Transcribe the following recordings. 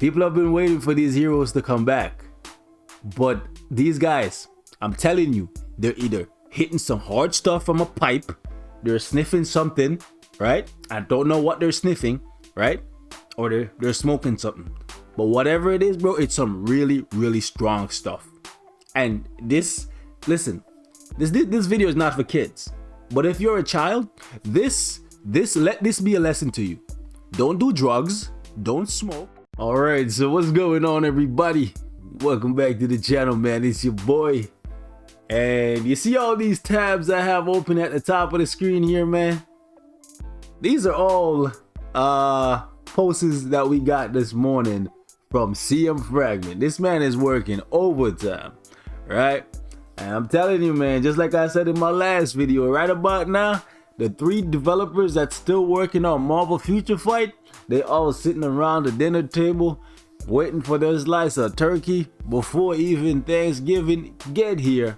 People have been waiting for these heroes to come back. But these guys, I'm telling you, they're either hitting some hard stuff from a pipe, they're sniffing something, right? I don't know what they're sniffing, right? Or they're smoking something. But whatever it is, bro, it's some really, really strong stuff. And listen, this video is not for kids. But if you're a child, let this be a lesson to you. Don't do drugs, don't smoke. All right, so what's going on, everybody? Welcome back to the channel, man. It's your boy. And you see all these tabs I have open at the top of the screen here, man? These are all posts that we got this morning from CM Fragment. This man is working overtime, right? And I'm telling you, man, just like I said in my last video, right about now, the 3 developers that's still working on Marvel Future Fight, they all sitting around the dinner table waiting for their slice of turkey before even Thanksgiving get here,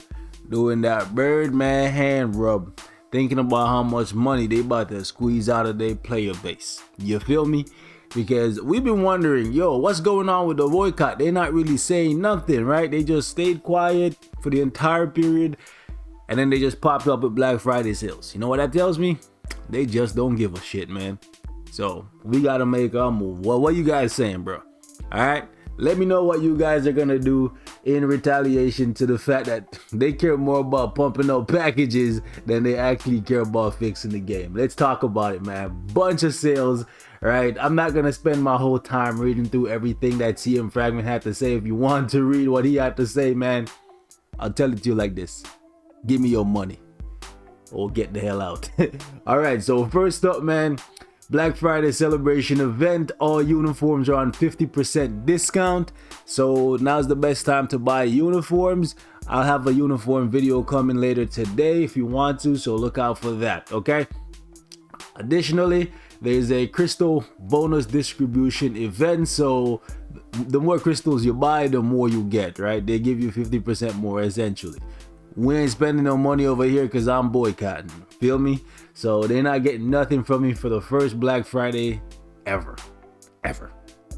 doing that Birdman hand rub, thinking about how much money they about to squeeze out of their player base. You feel me? Because we've been wondering, yo, what's going on with the boycott? They're not really saying nothing, right? They just stayed quiet for the entire period, and then they just popped up at Black Friday sales. You know what that tells me? They just don't give a shit, man. So we gotta make our move. Well, what you guys saying, bro? All right, let me know what you guys are gonna do in retaliation to the fact that they care more about pumping up packages than they actually care about fixing the game. Let's talk about it, man. Bunch of sales, right? I'm not gonna spend my whole time reading through everything that CM Fragment had to say. If you want to read what he had to say, man, I'll tell it to you like this: give me your money or get the hell out. All right, so first up, man, Black Friday celebration event. All uniforms are on 50% discount, so now's the best time to buy uniforms. I'll have a uniform video coming later today if you want to, so look out for that, okay? Additionally, there's a crystal bonus distribution event, so the more crystals you buy, the more you get, right? They give you 50% more essentially. We ain't spending no money over here because I'm boycotting, feel me? So they're not getting nothing from me for the first Black Friday ever.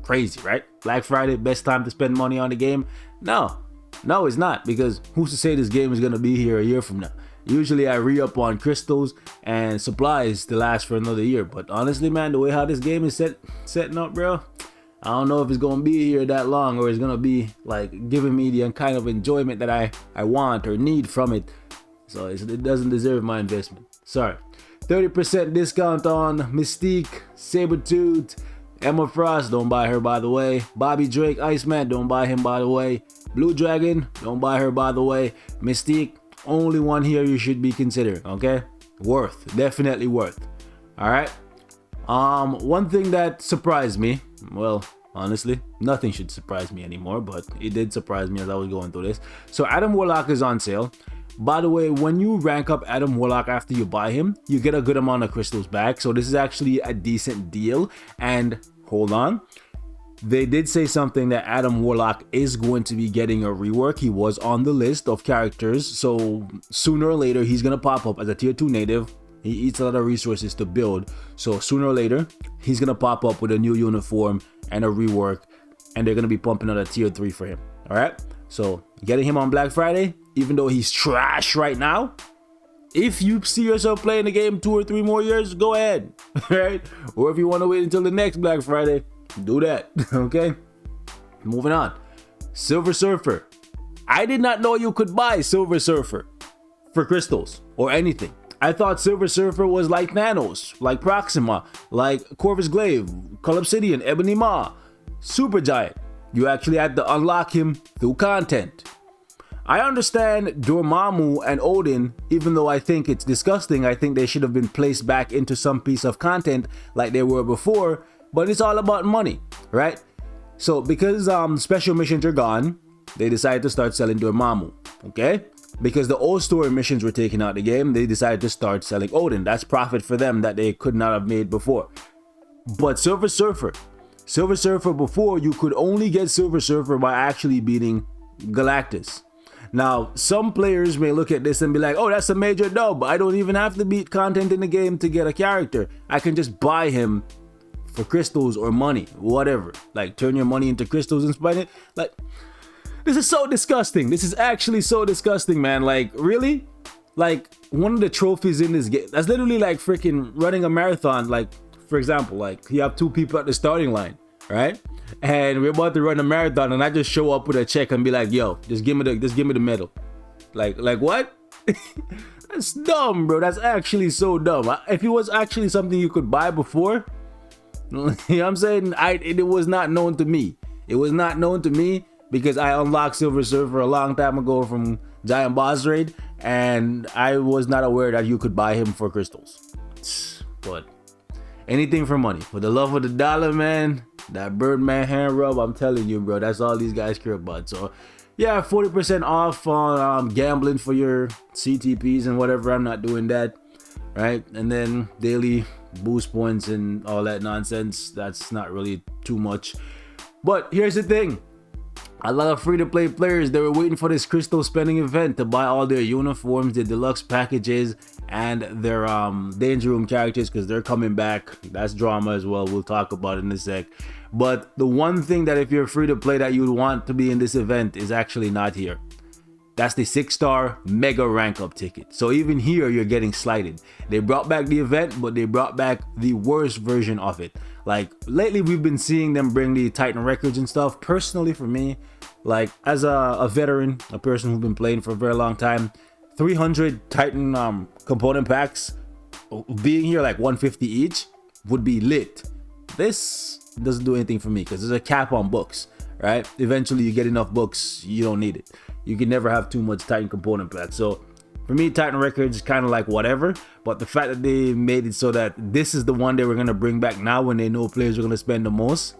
Crazy, right? Black Friday, best time to spend money on the game? No, it's not, because who's to say this game is gonna be here a year from now? Usually I re-up on crystals and supplies to last for another year, but honestly, man, the way how this game is setting up, bro, I don't know if it's gonna be here that long, or it's gonna be like giving me the kind of enjoyment that I want or need from it. So it doesn't deserve my investment. Sorry. 30% discount on Mystique, Sabretooth, Emma Frost, don't buy her by the way. Bobby Drake, Iceman, don't buy him by the way. Blue Dragon, don't buy her by the way. Mystique, only one here you should be considering, okay? Worth, definitely worth. All right. One thing that surprised me, well, honestly, nothing should surprise me anymore, but it did surprise me as I was going through this. So Adam Warlock is on sale. By the way, when you rank up Adam Warlock after you buy him, you get a good amount of crystals back. So this is actually a decent deal. And hold on, they did say something that Adam Warlock is going to be getting a rework. He was on the list of characters, so sooner or later he's gonna pop up as a tier 2 native. He eats a lot of resources to build, so sooner or later he's gonna pop up with a new uniform and a rework, and they're gonna be pumping out a tier 3 for him. All right, so getting him on Black Friday, even though he's trash right now, if you see yourself playing the game 2 or 3 more years, go ahead. Right? Or if you want to wait until the next Black Friday, do that. Okay, moving on. Silver Surfer. I did not know you could buy Silver Surfer for crystals or anything. I thought Silver Surfer was like Thanos, like Proxima, like Corvus Glaive, Cull Obsidian, Ebony Maw, Supergiant. You actually had to unlock him through content. I understand Dormammu and Odin, even though I think it's disgusting. I think they should have been placed back into some piece of content like they were before, but it's all about money, right? So because special missions are gone, they decided to start selling Dormammu, okay? Because the old story missions were taken out of the game, they decided to start selling Odin. That's profit for them that they could not have made before. But Silver Surfer before, you could only get Silver Surfer by actually beating Galactus. Now, some players may look at this and be like, oh, that's a major dub. I don't even have to beat content in the game to get a character. I can just buy him for crystals or money, whatever. Like turn your money into crystals and spend it. Like, this is so disgusting. This is actually so disgusting, man. Like, really? Like, one of the trophies in this game, that's literally like freaking running a marathon. Like, for example, like you have 2 people at the starting line, right? And we're about to run a marathon, and I just show up with a check and be like, yo, just give me the medal. Like what? That's dumb, bro. That's actually so dumb. If it was actually something you could buy before, you know what I'm saying? It was not known to me. It was not known to me because I unlocked Silver Surfer a long time ago from Giant Boss Raid, and I was not aware that you could buy him for crystals. But anything for money. For the love of the dollar, man. That Birdman hand rub, I'm telling you, bro. That's all these guys care about. So yeah, 40% off on gambling for your CTPs and whatever. I'm not doing that, right? And then daily boost points and all that nonsense. That's not really too much. But here's the thing. A lot of free-to-play players, they were waiting for this crystal spending event to buy all their uniforms, their deluxe packages, and their danger room characters, because they're coming back. That's drama as well. We'll talk about it in a sec. But the one thing that if you're free-to-play that you'd want to be in this event is actually not here. That's the 6-star mega rank up ticket. So even here, you're getting slighted. They brought back the event, but they brought back the worst version of it. Like lately, we've been seeing them bring the Titan records and stuff. Personally, for me, like as a veteran, a person who's been playing for a very long time, 300 Titan component packs being here like 150 each would be lit. This doesn't do anything for me because there's a cap on books, right? Eventually, you get enough books, you don't need it. You can never have too much Titan component packs. So for me, Titan records is kind of like whatever. But the fact that they made it so that this is the one they were going to bring back now when they know players are going to spend the most,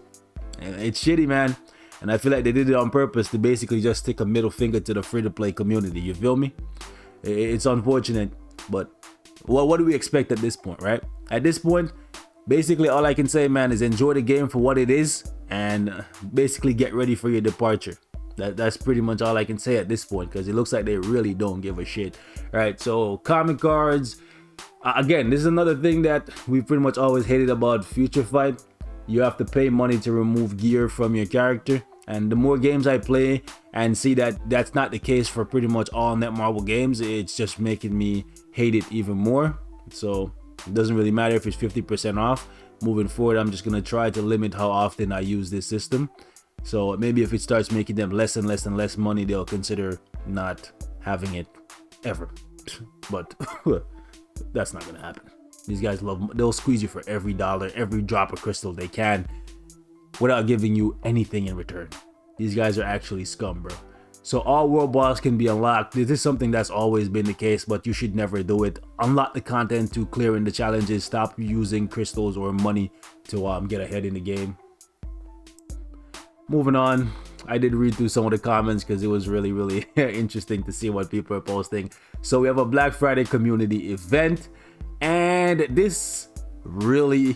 it's shitty, man. And I feel like they did it on purpose to basically just stick a middle finger to the free-to-play community. You feel me? It's unfortunate, but what do we expect at this point, right? At this point, basically all I can say, man, is enjoy the game for what it is and basically get ready for your departure. That's pretty much all I can say at this point, because it looks like they really don't give a shit. All right, so comic cards. Again, this is another thing that we pretty much always hated about Future Fight. You have to pay money to remove gear from your character. And the more games I play and see that that's not the case for pretty much all Netmarble games, it's just making me hate it even more. So it doesn't really matter if it's 50% off. Moving forward, I'm just going to try to limit how often I use this system. So maybe if it starts making them less and less and less money, they'll consider not having it ever. But that's not going to happen. These guys they'll squeeze you for every dollar, every drop of crystal they can without giving you anything in return. These guys are actually scum, bro. So all world boss can be unlocked. This is something that's always been the case, but you should never do it. Unlock the content to clear in the challenges. Stop using crystals or money to get ahead in the game. Moving on, I did read through some of the comments because it was really interesting to see what people are posting. So we have a Black Friday community event, and this really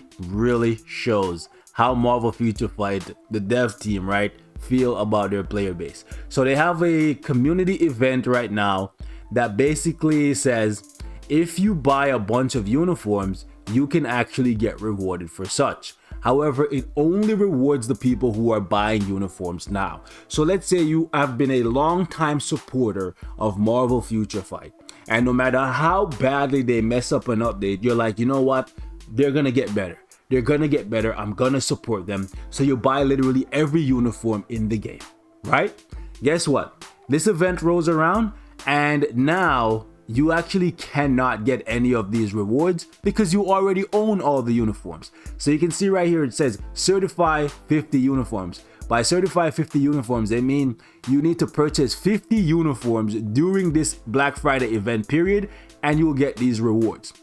shows how Marvel Future Fight, the dev team, right, feel about their player base. So they have a community event right now that basically says if you buy a bunch of uniforms, you can actually get rewarded for such. However, it only rewards the people who are buying uniforms now. So let's say you have been a long-time supporter of Marvel Future Fight, and no matter how badly they mess up an update, you're like, you know what? They're gonna get better. They're gonna get better. I'm gonna support them. So you buy literally every uniform in the game, right? Guess what? This event rolls around, and now you actually cannot get any of these rewards because you already own all the uniforms. So you can see right here, it says certify 50 uniforms. By certify 50 uniforms, they mean you need to purchase 50 uniforms during this Black Friday event period, and you'll get these rewards.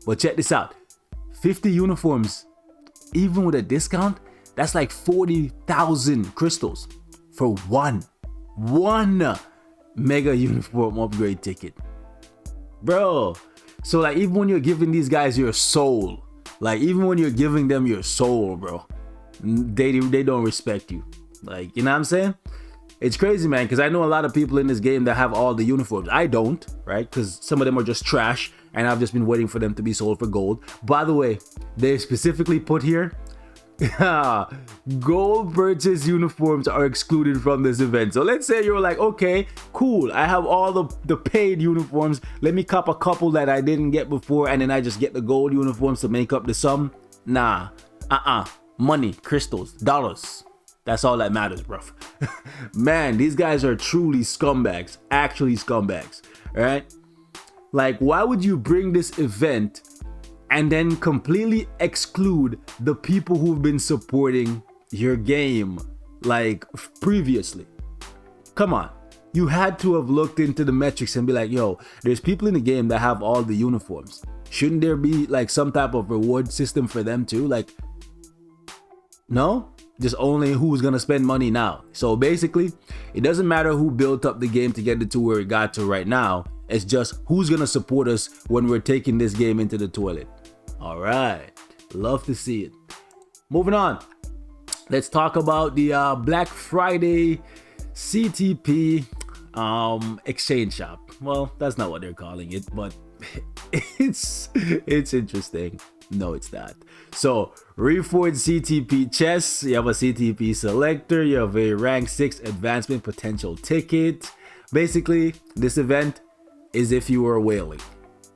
But check this out, 50 uniforms, even with a discount, that's like 40,000 crystals for one mega uniform upgrade ticket. Bro, so like even when you're giving these guys your soul, like even when you're giving them your soul, bro, they don't respect you. Like, you know what I'm saying? It's crazy, man, because I know a lot of people in this game that have all the uniforms. I don't, right? Because some of them are just trash, and I've just been waiting for them to be sold for gold. By the way, they specifically put here, Gold purchase uniforms are excluded from this event. So let's say you're like, okay, cool, I have all the paid uniforms, let me cop a couple that I didn't get before, and then I just get the gold uniforms to make up the sum. Nah, money, crystals, dollars, that's all that matters, bro. Man, these guys are truly scumbags, actually scumbags, right? Like, why would you bring this event and then completely exclude the people who've been supporting your game like previously? Come on, you had to have looked into the metrics and be like, yo, there's people in the game that have all the uniforms. Shouldn't there be like some type of reward system for them too? Like, no, just only who's gonna spend money now. So basically, it doesn't matter who built up the game to get it to where it got to right now. It's just who's gonna support us when we're taking this game into the toilet. All right, love to see it. Moving on, let's talk about the Black Friday CTP exchange shop. Well, that's not what they're calling it, but it's interesting. No, it's not. So, Reforged CTP chests, you have a CTP selector, you have a rank 6 advancement potential ticket. Basically, this event is if you were whaling,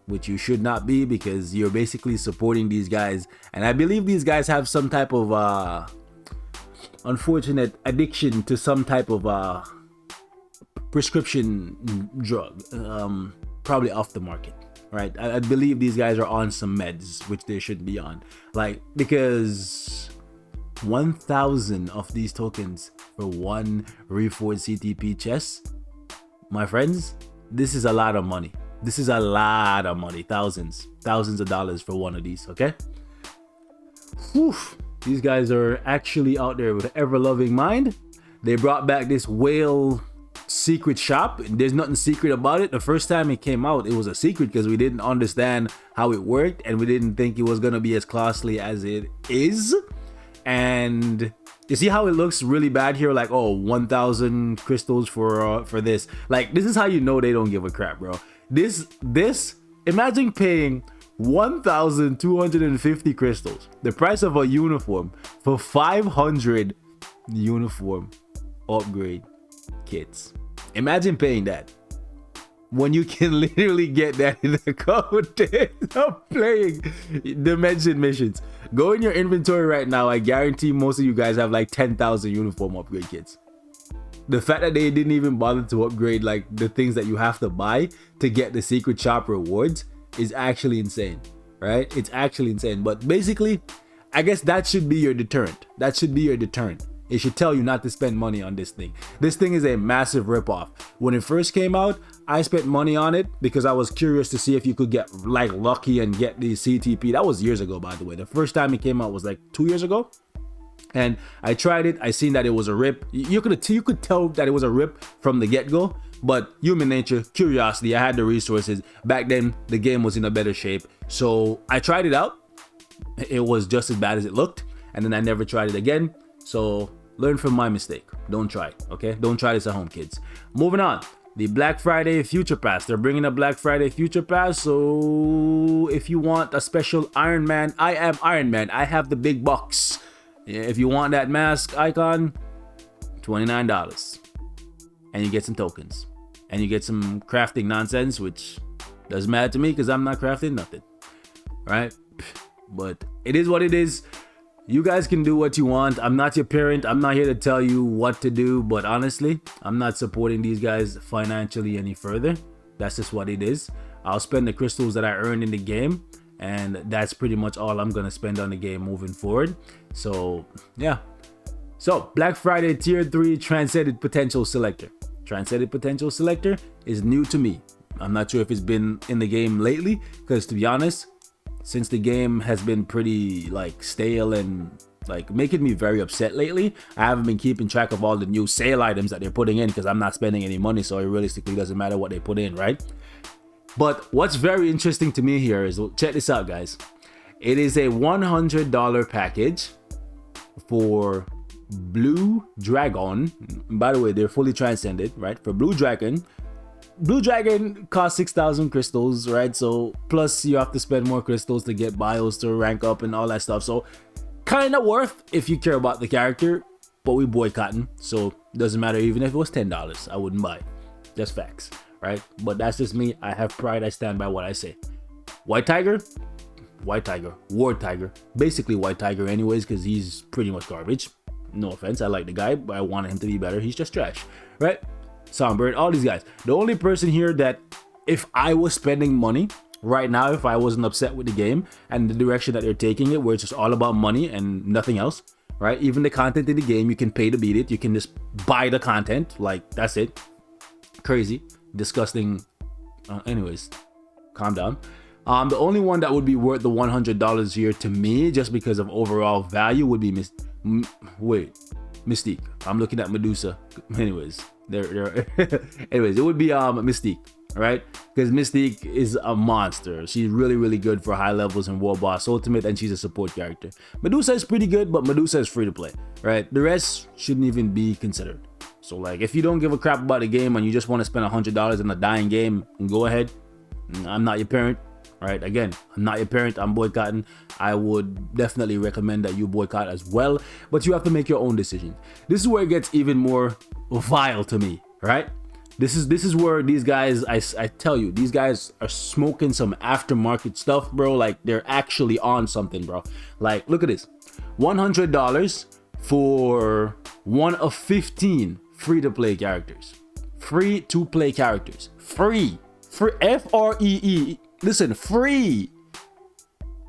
which you should not be, because you're basically supporting these guys. And I believe these guys have some type of unfortunate addiction to some type of prescription drug, probably off the market. Right, I believe these guys are on some meds, which they should be on. Like, because 1,000 of these tokens for one Reforged CTP chest, my friends, this is a lot of money. This is a lot of money. Thousands of dollars for one of these, okay? Whew. These guys are actually out there with an ever-loving mind. They brought back this whale secret shop. There's nothing secret about it. The first time it came out, it was a secret because we didn't understand how it worked and we didn't think it was gonna be as costly as it is. And you see how it looks really bad here, like, oh, 1,000 crystals for this. Like, this is how you know they don't give a crap, bro. This imagine paying 1,250 crystals, the price of a uniform, for 500 uniform upgrade kits. Imagine paying that when you can literally get that in the couple days of playing Dimension missions. Go in your inventory right now. I guarantee most of you guys have like 10,000 uniform upgrade kits. The fact that they didn't even bother to upgrade like the things that you have to buy to get the secret shop rewards is actually insane, right? It's actually insane. But basically, I guess that should be your deterrent. That should be your deterrent. It should tell you not to spend money on this thing. This thing is a massive ripoff. When it first came out, I spent money on it because I was curious to see if you could get like lucky and get the CTP. That was years ago, by the way. The first time it came out was like 2 years ago. And I tried it. I seen that it was a rip. You could tell that it was a rip from the get-go. But human nature, curiosity, I had the resources. Back then, the game was in a better shape. So I tried it out. It was just as bad as it looked. And then I never tried it again. So learn from my mistake. Don't try it, okay? Don't try this at home, kids. Moving on. The Black Friday Future Pass. They're bringing a Black Friday Future Pass. So if you want a special Iron Man, I am Iron Man. I have the big box. If you want that mask icon, $29. And you get some tokens. And you get some crafting nonsense, which doesn't matter to me because I'm not crafting nothing. Right? But it is what it is. You guys can do what you want. I'm not your parent. I'm not here to tell you what to do. But honestly, I'm not supporting these guys financially any further. That's just what it is. I'll spend the crystals that I earned in the game. And that's pretty much all I'm going to spend on the game moving forward. So, yeah. So, Black Friday Tier 3 Transcended Potential Selector. Transcended Potential Selector is new to me. I'm not sure if it's been in the game lately. Because to be honest, since the game has been pretty like stale and like making me very upset lately, I haven't been keeping track of all the new sale items that they're putting in because I'm not spending any money, so it realistically doesn't matter what they put in, right? But what's very interesting to me here is, check this out, guys. It is a $100 package for Blue Dragon. By the way, they're fully transcended, right? For Blue Dragon costs 6,000 crystals, right? So plus you have to spend more crystals to get bios to rank up and all that stuff. So kind of worth if you care about the character, but we boycotting, so doesn't matter. Even if it was $10, I wouldn't buy it. That's facts, right? But that's just me. I have pride. I stand by what I say. White Tiger, War Tiger, basically White Tiger anyways, because he's pretty much garbage. No offense, I like the guy, but I wanted him to be better. He's just trash, right? Songbird, all these guys. The only person here that if I was spending money right now, if I wasn't upset with the game and the direction that they're taking it, where it's just all about money and nothing else, right? Even the content in the game, you can pay to beat it. You can just buy the content, like that's it. Crazy, disgusting. Anyways, calm down. The only one that would be worth the $100 here to me, just because of overall value, would be Mystique. I'm looking at Medusa. Anyways, anyways, it would be Mystique, right? Because Mystique is a monster. She's really, really good for high levels in War Boss Ultimate, and she's a support character. Medusa is pretty good, but Medusa is free to play, right? The rest shouldn't even be considered. So like, if you don't give a crap about the game and you just want to spend $100 in a dying game, go ahead. I'm not your parent. Right, again, I'm not your parent. I'm boycotting. I would definitely recommend that you boycott as well, but you have to make your own decision. This is where it gets even more vile to me, right? This is where these guys, I tell you, these guys are smoking some aftermarket stuff, bro. Like, they're actually on something, bro. Like, look at this. $100 for one of 15 free-to-play characters. Free-to-play characters. Free. Free. Listen, free.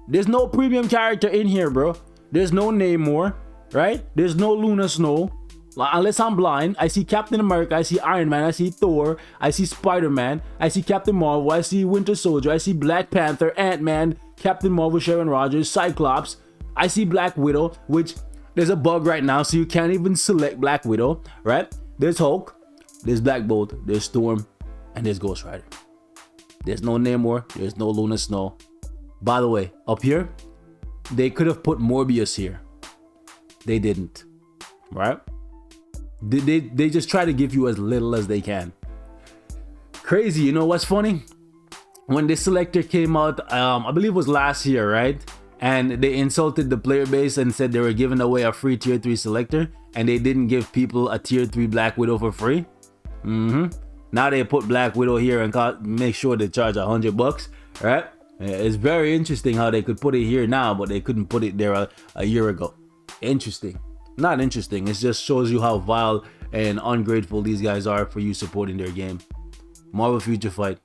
There's no premium character in here, bro. There's no Namor, right? There's no Luna Snow. Unless I'm blind, I see Captain America, I see Iron Man, I see Thor, I see Spider-Man, I see Captain Marvel, I see Winter Soldier, I see Black Panther, Ant-Man, Captain Marvel, Sharon Rogers, Cyclops. I see Black Widow, which there's a bug right now, so you can't even select Black Widow, right? There's Hulk, there's Black Bolt, there's Storm, and there's Ghost Rider. There's no Namor, there's no Luna Snow. By the way, up here, they could have put Morbius here. They didn't, right? They just try to give you as little as they can. Crazy, you know what's funny? When this selector came out, I believe it was last year, right? And they insulted the player base and said they were giving away a free tier 3 selector, and they didn't give people a tier 3 Black Widow for free. Now they put Black Widow here and make sure they charge $100, right? It's very interesting how they could put it here now, but they couldn't put it there a year ago. Interesting. Not interesting. It just shows you how vile and ungrateful these guys are for you supporting their game. Marvel Future Fight.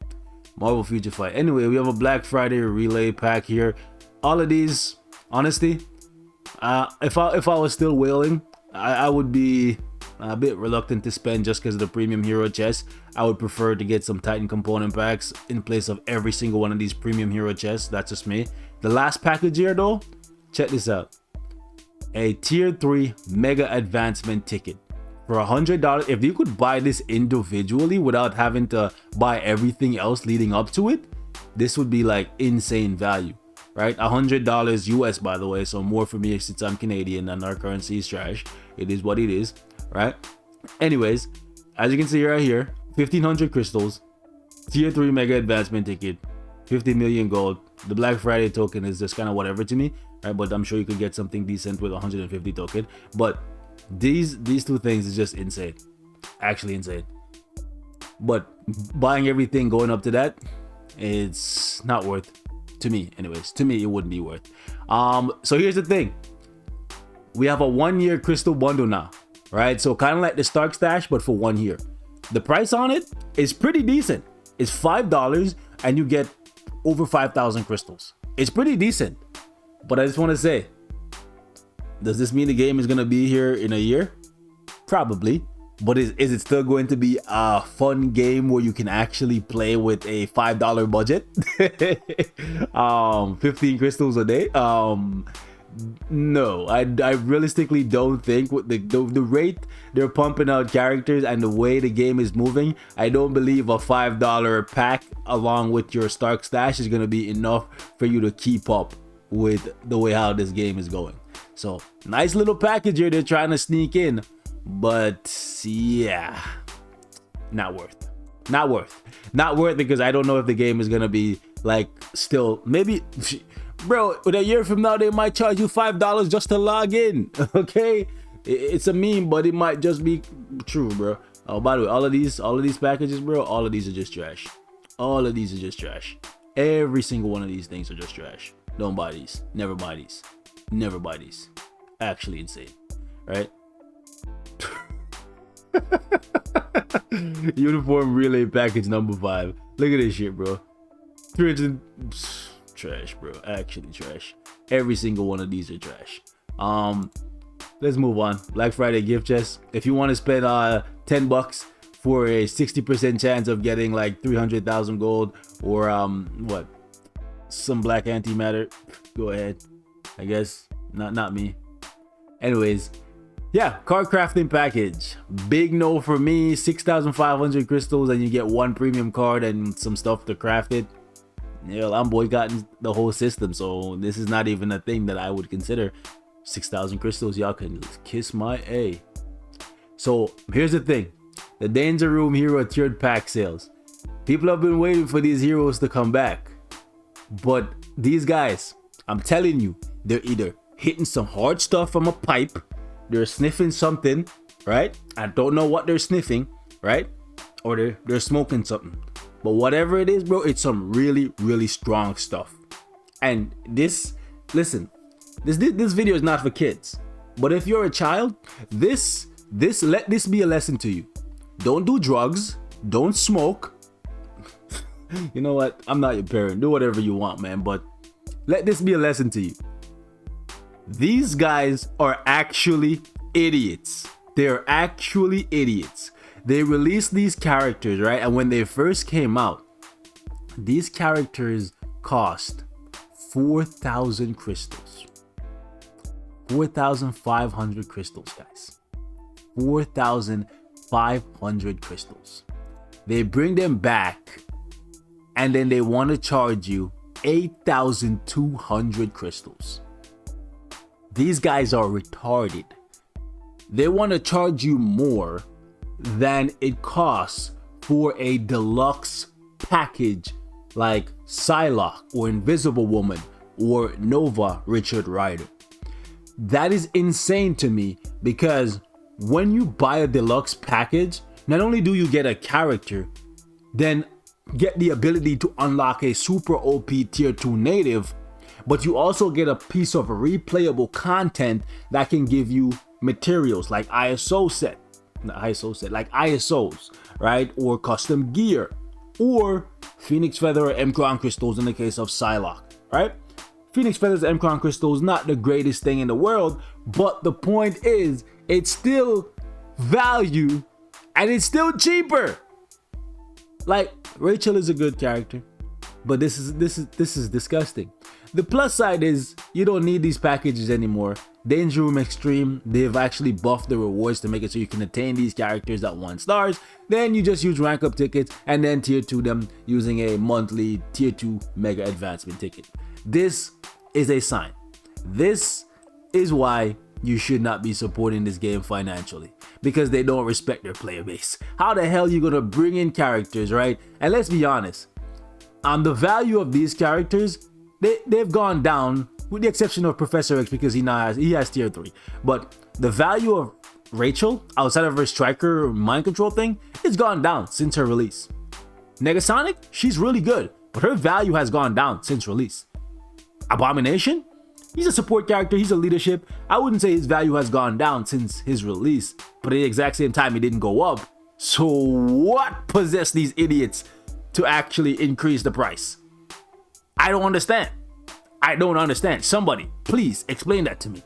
Anyway, we have a Black Friday relay pack here. All of these, honestly, if I was still whaling, I would be a bit reluctant to spend just because of the premium hero chests. I would prefer to get some Titan component packs in place of every single one of these premium hero chests. That's just me. The last package here though, check this out. A tier 3 mega advancement ticket for $100. If you could buy this individually without having to buy everything else leading up to it, this would be like insane value, right? $100 US, by the way, so more for me since I'm Canadian and our currency is trash. It is what it is, right? Anyways, as you can see right here, 1500 crystals, tier 3 mega advancement ticket, 50 million gold. The Black Friday token is just kind of whatever to me, right? But I'm sure you could get something decent with 150 token. But these two things is just insane, actually insane. But buying everything going up to that, it's not worth to me. Anyways, to me it wouldn't be worth. So here's the thing. We have a 1-year crystal bundle now, right? So kind of like the Stark Stash, but for 1 year. The price on it is pretty decent. It's $5 and you get over 5,000 crystals. It's pretty decent. But I just want to say, does this mean the game is going to be here in a year? Probably. But is it still going to be a fun game where you can actually play with a $5 budget? 15 crystals a day? No, I realistically don't think with the rate they're pumping out characters and the way the game is moving, I don't believe a $5 pack along with your Stark Stash is going to be enough for you to keep up with the way how this game is going. So nice little package here they're trying to sneak in, but yeah, not worth because I don't know if the game is going to be like still maybe bro, a year from now, they might charge you $5 just to log in. Okay? It's a meme, but it might just be true, bro. Oh, by the way, all of these packages, bro, all of these are just trash. All of these are just trash. Every single one of these things are just trash. Don't buy these. Never buy these. Never buy these. Actually insane, right? Uniform relay package number 5. Look at this shit, bro. 300 trash, bro. Actually trash. Every single one of these are trash. Let's move on. Black Friday gift chest. If you want to spend $10 for a 60% chance of getting like 300,000 gold or what, some black antimatter, go ahead. I guess not me. Anyways, yeah, card crafting package. Big no for me. 6,500 crystals and you get 1 premium card and some stuff to craft it. Yeah, I'm boycotting the whole system, so this is not even a thing that I would consider. 6,000 crystals, y'all can kiss my A. So here's the thing. The Danger Room Hero tiered pack sales. People have been waiting for these heroes to come back. But these guys, I'm telling you, they're either hitting some hard stuff from a pipe, they're sniffing something, right? I don't know what they're sniffing, right? Or they're smoking something. But whatever it is, bro, it's some really, really strong stuff. And listen, this video is not for kids. But if you're a child, let this be a lesson to you. Don't do drugs. Don't smoke. You know what? I'm not your parent. Do whatever you want, man. But let this be a lesson to you. These guys are actually idiots. They're actually idiots. They released these characters, right? And when they first came out, these characters cost 4,000 crystals. 4,500 crystals, guys. 4,500 crystals. They bring them back and then they want to charge you 8,200 crystals. These guys are retarded. They want to charge you more than it costs for a deluxe package like Psylocke or Invisible Woman or Nova Richard Rider. That is insane to me, because when you buy a deluxe package, not only do you get a character, then get the ability to unlock a super OP tier 2 native, but you also get a piece of replayable content that can give you materials like like ISOs, right? Or custom gear, or Phoenix Feather or M-Crown crystals in the case of Psylocke, right? Phoenix Feathers and M-Crown crystals, not the greatest thing in the world, but the point is, it's still value and it's still cheaper. Like, Rachel is a good character, but this is disgusting. The plus side is you don't need these packages anymore. Danger Room Extreme, they've actually buffed the rewards to make it so you can attain these characters at 1 star. Then you just use rank up tickets and then tier 2 them using a monthly tier 2 mega advancement ticket. This is a sign. This is why you should not be supporting this game financially, because they don't respect their player base. How the hell are you gonna bring in characters, right? And let's be honest, on the value of these characters, they've gone down, with the exception of Professor X, because he has tier 3. But the value of Rachel, outside of her striker mind control thing, it's gone down since her release. Negasonic, she's really good, but her value has gone down since release. Abomination, he's a support character, he's a leadership. I wouldn't say his value has gone down since his release, but at the exact same time, it didn't go up. So what possessed these idiots to actually increase the price? I don't understand. Somebody, please explain that to me.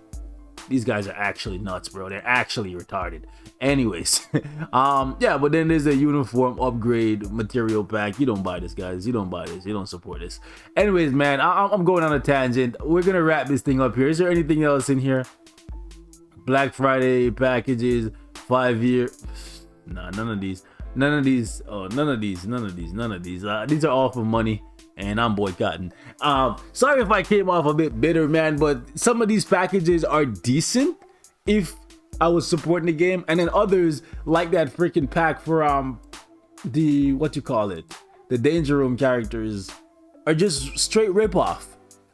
These guys are actually nuts, bro. They're actually retarded. Anyways, yeah, but then there's a uniform upgrade material pack. You don't buy this, guys. You don't buy this. You don't support this. Anyways, man, I'm going on a tangent. We're gonna wrap this thing up here. Is there anything else in here? Black Friday packages, 5-year. Nah, none of these. These are all for money, and I'm boycotting. Sorry if I came off a bit bitter, man, but some of these packages are decent if I was supporting the game, and then others, like that freaking pack for the Danger Room characters, are just straight ripoff.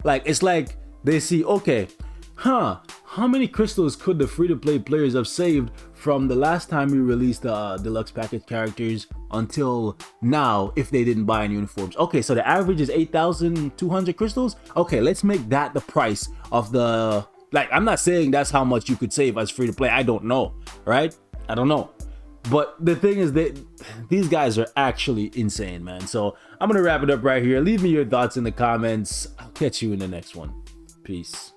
Like, it's like they see, okay, how many crystals could the free-to-play players have saved from the last time we released the deluxe package characters until now if they didn't buy any uniforms? Okay, so the average is 8,200 crystals. Okay, let's make that the price of the, like, I'm not saying that's how much you could save as free-to-play. I don't know, right? I don't know. But the thing is that these guys are actually insane, man. So I'm gonna wrap it up right here. Leave me your thoughts in the comments. I'll catch you in the next one. Peace.